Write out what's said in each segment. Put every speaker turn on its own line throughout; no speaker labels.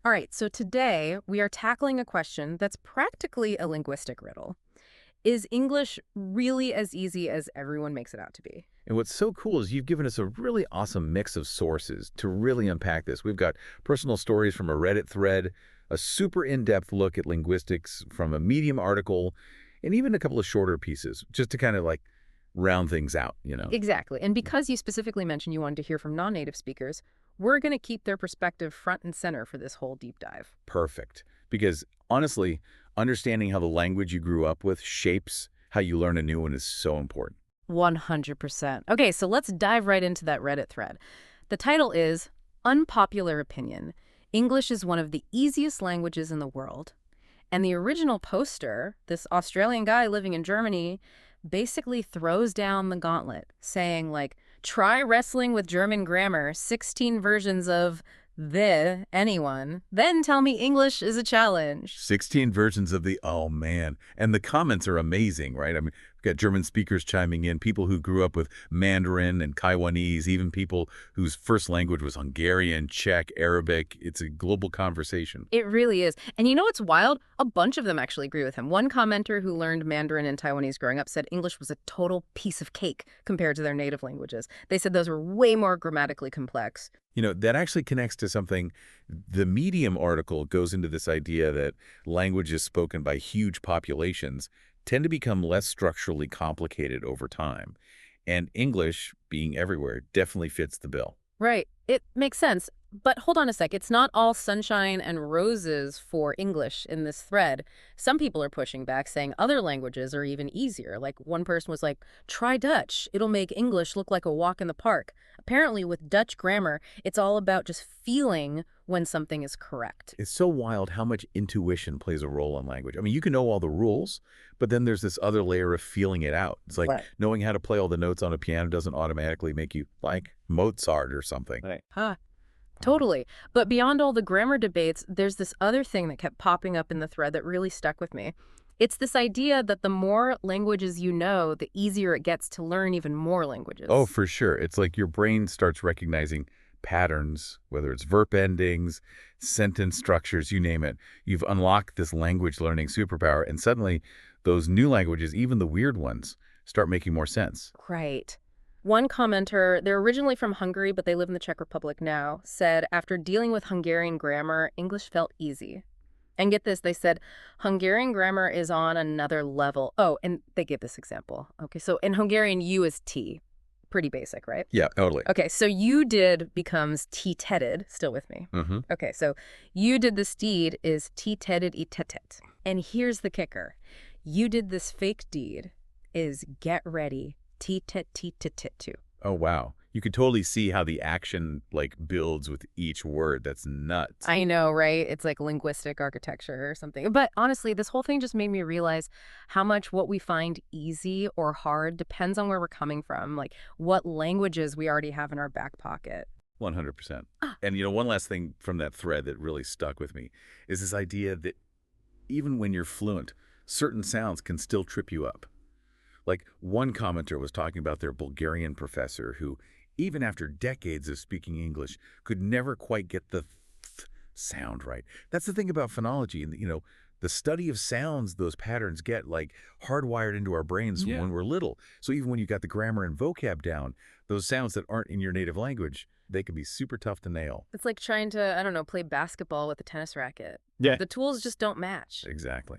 All right, so today we are tackling a question that's practically a linguistic riddle. Is English really as easy as everyone makes it out to be?
And what's so cool is you've given us a really awesome mix of sources to really unpack this. We've got personal stories from a Reddit thread, a super in-depth look at linguistics from a Medium article, and even a couple of shorter pieces, just to kind of like round things out.
Exactly. And because you specifically mentioned you wanted to hear from non-native speakers, we're going to keep their perspective front and center for this whole deep dive.
Perfect. Because honestly, understanding how the language you grew up with shapes how you learn a new one is so important.
100%. Okay, so let's dive right into that Reddit thread. The title is Unpopular Opinion. English is one of the easiest languages in the world. And the original poster, this Australian guy living in Germany, basically throws down the gauntlet, saying, like, try wrestling with German grammar, 16 versions of anyone, then tell me English is a challenge.
16 versions of oh man. And the comments are amazing, right? I mean, we've got German speakers chiming in, people who grew up with Mandarin and Taiwanese, even people whose first language was Hungarian, Czech, Arabic. It's a global conversation.
It really is. And you know what's wild? A bunch of them actually agree with him. One commenter who learned Mandarin and Taiwanese growing up said English was a total piece of cake compared to their native languages. They said those were way more grammatically complex.
That actually connects to something. The Medium article goes into this idea that languages spoken by huge populations tend to become less structurally complicated over time. And English, being everywhere, definitely fits the bill.
Right. It makes sense. But hold on a sec. It's not all sunshine and roses for English in this thread. Some people are pushing back, saying other languages are even easier. Like one person was like, try Dutch. It'll make English look like a walk in the park. Apparently, with Dutch grammar, it's all about just feeling when something is correct.
It's so wild how much intuition plays a role in language. I mean, you can know all the rules, but then there's this other layer of feeling it out. It's like
Right.
knowing how to play all the notes on a piano doesn't automatically make you like Mozart or something.
Right. Huh. Totally. But beyond all the grammar debates, there's this other thing that kept popping up in the thread that really stuck with me. It's this idea that the more languages you know, the easier it gets to learn even more
Oh,
languages.
for sure. It's like your brain starts recognizing patterns, whether it's verb endings, sentence structures, you name it. You've unlocked this language learning superpower, and suddenly those new languages, even the weird ones, start making more sense.
Right. One commenter, they're originally from Hungary, but they live in the Czech Republic now, said after dealing with Hungarian grammar, English felt easy. And get this, they said Hungarian grammar is on another level. Oh, and they gave this example. Okay, so in Hungarian, U is T. Pretty basic, right?
Yeah, totally.
Okay, so you did becomes T-tedded, still with me.
Mm-hmm.
Okay, so you did this deed is T-tedded I-tetet. And here's the kicker. You did this fake deed is get ready T-tet T-tet too.
Oh, wow. You could totally see how the action like builds with each word. That's nuts.
I know, right? It's like linguistic architecture or something. But honestly, this whole thing just made me realize how much what we find easy or hard depends on where we're coming from, like what languages we already have in our back pocket.
100%.
Ah.
And one last thing from that thread that really stuck with me is this idea that even when you're fluent, certain sounds can still trip you up. Like one commenter was talking about their Bulgarian professor who, even after decades of speaking English, could never quite get the sound right. That's the thing about phonology. And, the study of sounds those patterns get like hardwired into our brains
Yeah.
when we're little. So even when you got the grammar and vocab down, those sounds that aren't in your native language, they can be super tough to nail.
It's like trying to, I don't know, play basketball with a tennis racket.
Yeah.
The tools just don't match.
Exactly.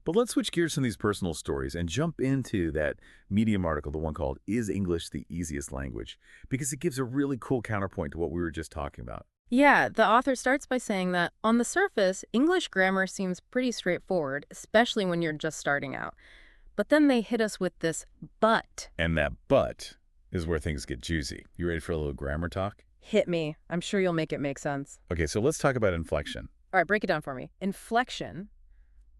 But let's switch gears from these personal stories and jump into that Medium article, the one called Is English the Easiest Language? Because it gives a really cool counterpoint to what we were just talking about.
Yeah, the author starts by saying that on the surface, English grammar seems pretty straightforward, especially when you're just starting out. But then they hit us with this but.
And that but is where things get juicy. You ready for a little grammar talk?
Hit me. I'm sure you'll make it make sense.
Okay, so let's talk about inflection.
All right, break it down for me. Inflection,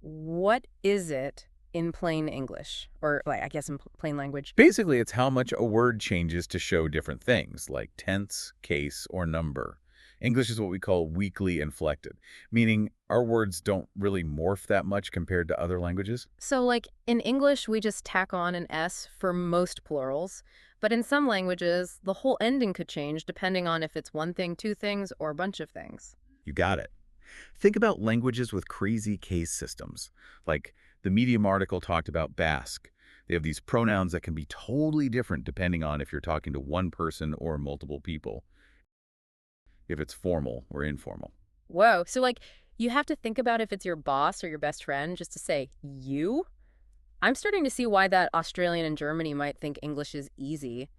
what is it in plain English? Or, like, I guess in plain language?
Basically, it's how much a word changes to show different things, like tense, case, or number. English is what we call weakly inflected, meaning our words don't really morph that much compared to other languages.
So, like, in English, we just tack on an S for most plurals. But in some languages, the whole ending could change depending on if it's one thing, two things, or a bunch of things.
You got it. Think about languages with crazy case systems. Like the Medium article talked about Basque. They have these pronouns that can be totally different depending on if you're talking to one person or multiple people, if it's formal or informal.
Whoa. So, like, you have to think about if it's your boss or your best friend just to say you? I'm starting to see why that Australian in Germany might think English is easy.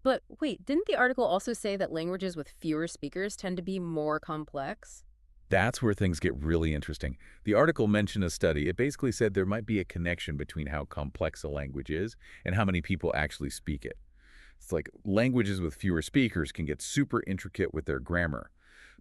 But wait, didn't the article also say that languages with fewer speakers tend to be more complex?
That's where things get really interesting. The article mentioned a study. It basically said there might be a connection between how complex a language is and how many people actually speak it. It's like languages with fewer speakers can get super intricate with their grammar,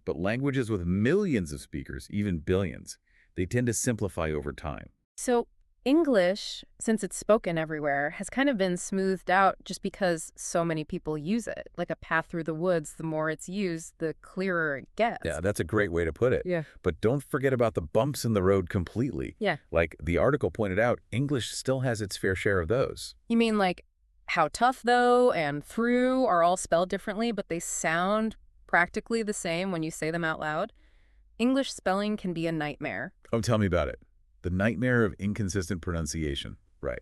but languages with millions of speakers, even billions, they tend to simplify over time.
So, English, since it's spoken everywhere, has kind of been smoothed out just because so many people use it. Like a path through the woods, the more it's used, the clearer it gets.
Yeah, that's a great way to put it.
Yeah.
But don't forget about the bumps in the road completely.
Yeah.
Like the article pointed out, English still has its fair share of those.
You mean like how tough, though, and through are all spelled differently, but they sound practically the same when you say them out loud? English spelling can be a nightmare.
Oh, tell me about it. The nightmare of inconsistent pronunciation. Right.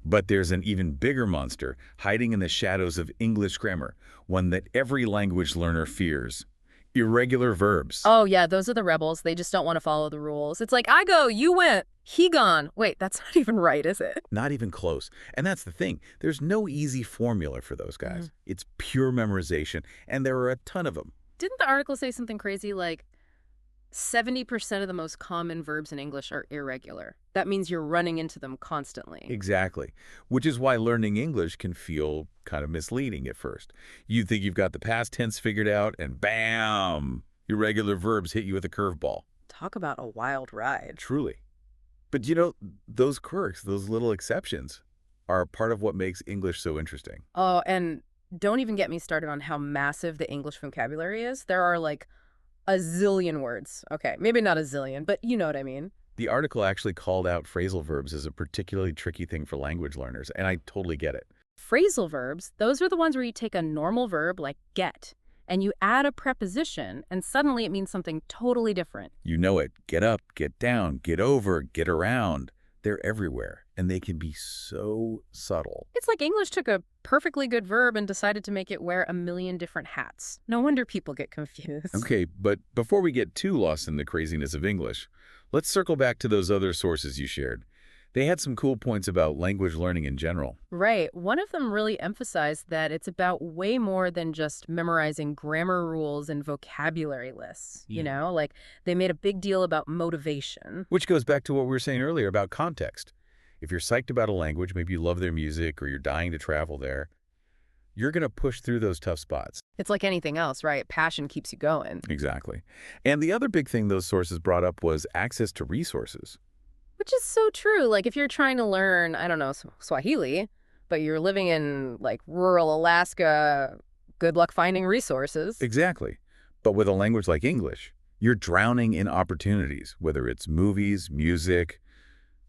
But there's an even bigger monster hiding in the shadows of English grammar, one that every language learner fears. Irregular verbs.
Oh, yeah, those are the rebels. They just don't want to follow the rules. It's like, I go, you went, he gone. Wait, that's not even right, is it?
Not even close. And that's the thing. There's no easy formula for those guys. It's pure memorization, and there are a ton of them.
Didn't the article say something crazy like 70% of the most common verbs in English are irregular? That means you're running into them constantly.
Exactly. Which is why learning English can feel kind of misleading at first. You think you've got the past tense figured out, and bam! Irregular verbs hit you with a curveball.
Talk about a wild ride.
Truly. But you know, those quirks, those little exceptions, are part of what makes English so interesting.
Oh, and don't even get me started on how massive the English vocabulary is. There are like a zillion words. Okay, maybe not a zillion, but you know what I mean.
The article actually called out phrasal verbs as a particularly tricky thing for language learners, and I totally get it.
Phrasal verbs, those are the ones where you take a normal verb like get, and you add a preposition, and suddenly it means something totally different.
You know it. Get up, get down, get over, get around. They're everywhere, and they can be so subtle.
It's like English took a perfectly good verb and decided to make it wear a million different hats. No wonder people get confused.
Okay, but before we get too lost in the craziness of English, let's circle back to those other sources you shared. They had some cool points about language learning in general.
Right. One of them really emphasized that it's about way more than just memorizing grammar rules and vocabulary lists. You know, like they made a big deal about motivation.
Which goes back to what we were saying earlier about context. If you're psyched about a language, maybe you love their music or you're dying to travel there, you're going to push through those tough spots.
It's like anything else, right? Passion keeps you going.
Exactly. And the other big thing those sources brought up was access to resources.
Which is so true. Like if you're trying to learn, I don't know, Swahili, but you're living in like rural Alaska, good luck finding resources.
Exactly. But with a language like English, you're drowning in opportunities, whether it's movies, music,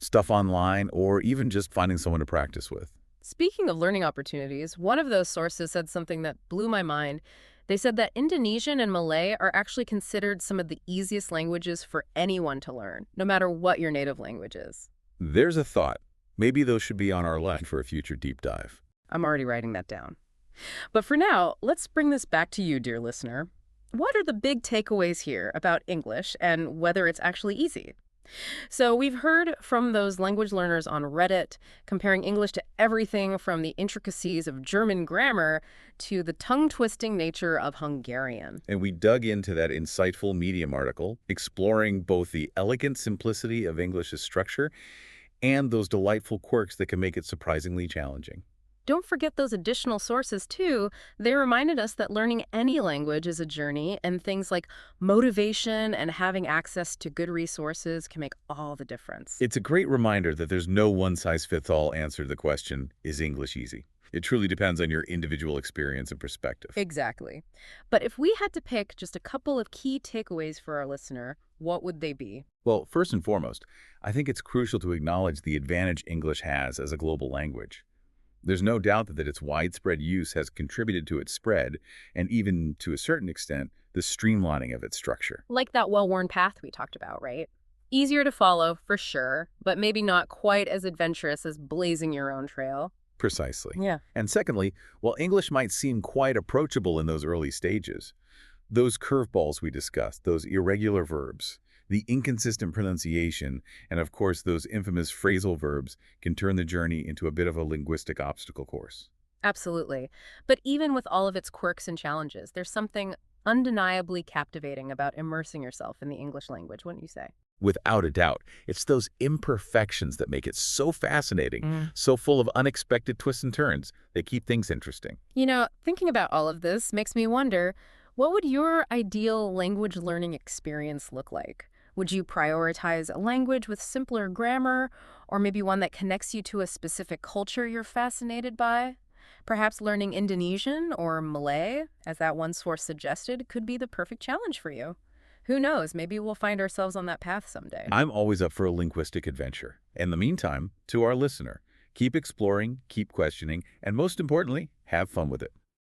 stuff online, or even just finding someone to practice with.
Speaking of learning opportunities, one of those sources said something that blew my mind. They said that Indonesian and Malay are actually considered some of the easiest languages for anyone to learn, no matter what your native language is.
There's a thought. Maybe those should be on our list for a future deep dive.
I'm already writing that down. But for now, let's bring this back to you, dear listener. What are the big takeaways here about English and whether it's actually easy? So we've heard from those language learners on Reddit comparing English to everything from the intricacies of German grammar to the tongue-twisting nature of Hungarian.
And we dug into that insightful Medium article, exploring both the elegant simplicity of English's structure and those delightful quirks that can make it surprisingly challenging.
Don't forget those additional sources, too. They reminded us that learning any language is a journey, and things like motivation and having access to good resources can make all the difference.
It's a great reminder that there's no one-size-fits-all answer to the question, is English easy? It truly depends on your individual experience and perspective.
Exactly. But if we had to pick just a couple of key takeaways for our listener, what would they be?
Well, first and foremost, I think it's crucial to acknowledge the advantage English has as a global language. There's no doubt that its widespread use has contributed to its spread and even, to a certain extent, the streamlining of its structure.
Like that well-worn path we talked about, right? Easier to follow, for sure, but maybe not quite as adventurous as blazing your own trail.
Precisely.
Yeah.
And secondly, while English might seem quite approachable in those early stages, those curveballs we discussed, those irregular verbs, the inconsistent pronunciation, and of course those infamous phrasal verbs can turn the journey into a bit of a linguistic obstacle course.
Absolutely. But even with all of its quirks and challenges, there's something undeniably captivating about immersing yourself in the English language, wouldn't you say?
Without a doubt, it's those imperfections that make it so fascinating,
Mm.
so full of unexpected twists and turns. They keep things interesting.
Thinking about all of this makes me wonder, what would your ideal language learning experience look like? Would you prioritize a language with simpler grammar, or maybe one that connects you to a specific culture you're fascinated by? Perhaps learning Indonesian or Malay, as that one source suggested, could be the perfect challenge for you. Who knows, maybe we'll find ourselves on that path someday.
I'm always up for a linguistic adventure. In the meantime, to our listener, keep exploring, keep questioning, and most importantly, have fun with it.